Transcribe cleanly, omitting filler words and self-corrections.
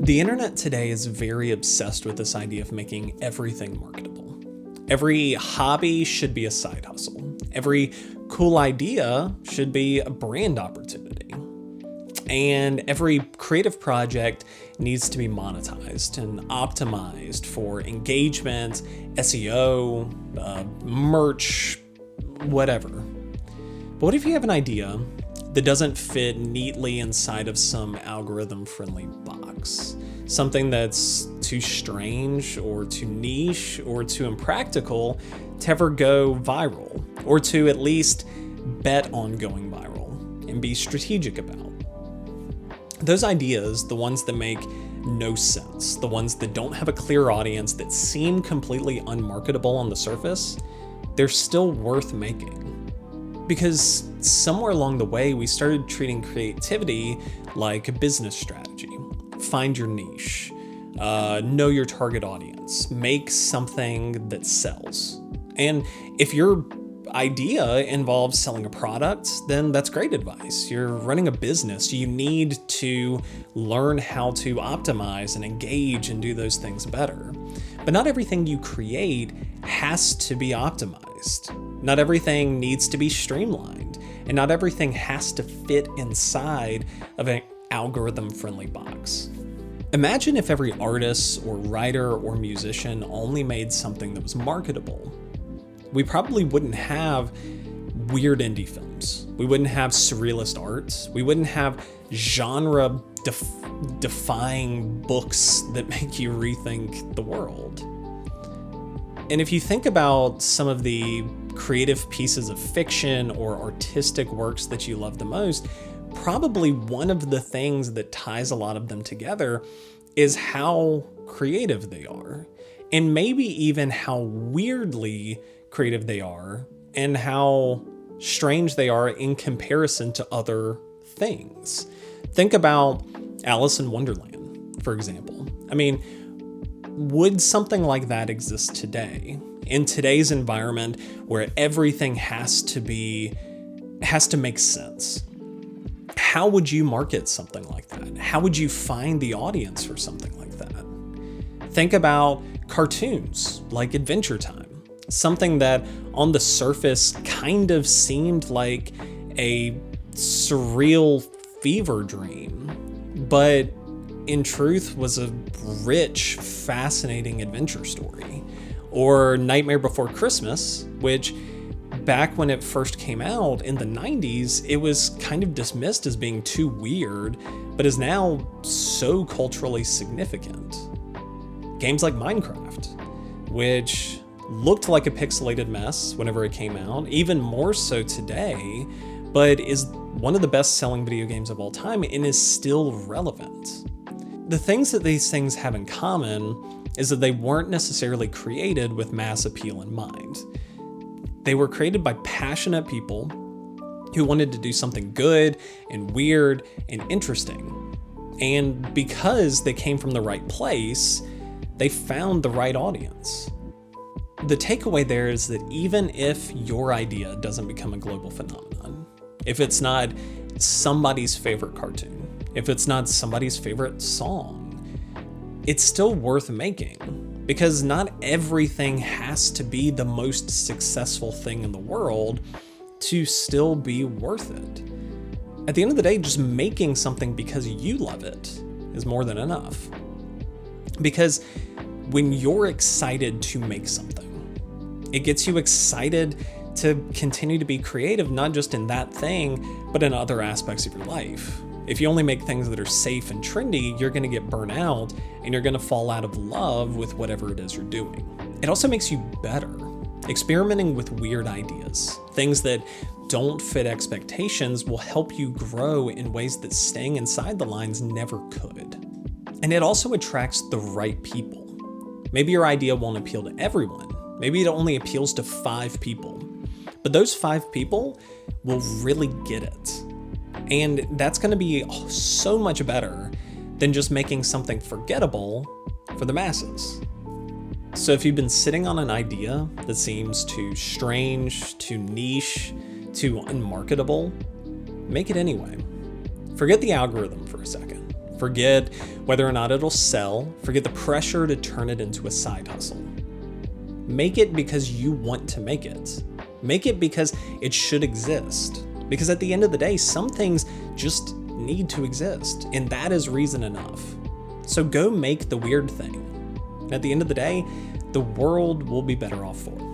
The internet today is very obsessed with this idea of making everything marketable. Every hobby should be a side hustle. Every cool idea should be a brand opportunity. And every creative project needs to be monetized and optimized for engagement, SEO, merch, whatever. But what if you have an idea that doesn't fit neatly inside of some algorithm-friendly box? Something that's too strange or too niche or too impractical to ever go viral, or to at least bet on going viral and be strategic about. Those ideas, the ones that make no sense, the ones that don't have a clear audience, that seem completely unmarketable on the surface, they're still worth making. Because somewhere along the way, we started treating creativity like a business strategy. Find your niche, know your target audience, make something that sells. And if your idea involves selling a product, then that's great advice. You're running a business. You need to learn how to optimize and engage and do those things better. But not everything you create has to be optimized. Not everything needs to be streamlined, and not everything has to fit inside of an algorithm-friendly box. Imagine if every artist or writer or musician only made something that was marketable. We probably wouldn't have weird indie films. We wouldn't have surrealist art. We wouldn't have genre-defying books that make you rethink the world. And if you think about some of the creative pieces of fiction or artistic works that you love the most, probably one of the things that ties a lot of them together is how creative they are, and maybe even how weirdly creative they are, and how strange they are in comparison to other things. Think about Alice in Wonderland, for example. I mean, would something like that exist today? In today's environment where everything has to make sense. How would you market something like that? How would you find the audience for something like that? Think about cartoons like Adventure Time. Something that on the surface kind of seemed like a surreal fever dream, but in truth was a rich, fascinating adventure story. Or Nightmare Before Christmas, which back when it first came out in the 90s, it was kind of dismissed as being too weird, but is now so culturally significant. Games like Minecraft, which looked like a pixelated mess whenever it came out, even more so today, but is one of the best-selling video games of all time and is still relevant. The things that these things have in common is that they weren't necessarily created with mass appeal in mind. They were created by passionate people who wanted to do something good and weird and interesting. And because they came from the right place, they found the right audience. The takeaway there is that even if your idea doesn't become a global phenomenon, if it's not somebody's favorite cartoon, if it's not somebody's favorite song, it's still worth making, because not everything has to be the most successful thing in the world to still be worth it. At the end of the day, just making something because you love it is more than enough. Because when you're excited to make something, it gets you excited to continue to be creative, not just in that thing, but in other aspects of your life. If you only make things that are safe and trendy, you're going to get burnt out and you're going to fall out of love with whatever it is you're doing. It also makes you better. Experimenting with weird ideas, things that don't fit expectations, will help you grow in ways that staying inside the lines never could. And it also attracts the right people. Maybe your idea won't appeal to everyone. Maybe it only appeals to 5 people. But those 5 people will really get it. And that's going to be so much better than just making something forgettable for the masses. So if you've been sitting on an idea that seems too strange, too niche, too unmarketable, make it anyway. Forget the algorithm for a second. Forget whether or not it'll sell. Forget the pressure to turn it into a side hustle. Make it because you want to make it. Make it because it should exist. Because at the end of the day, some things just need to exist, and that is reason enough. So go make the weird thing. And at the end of the day, the world will be better off for it.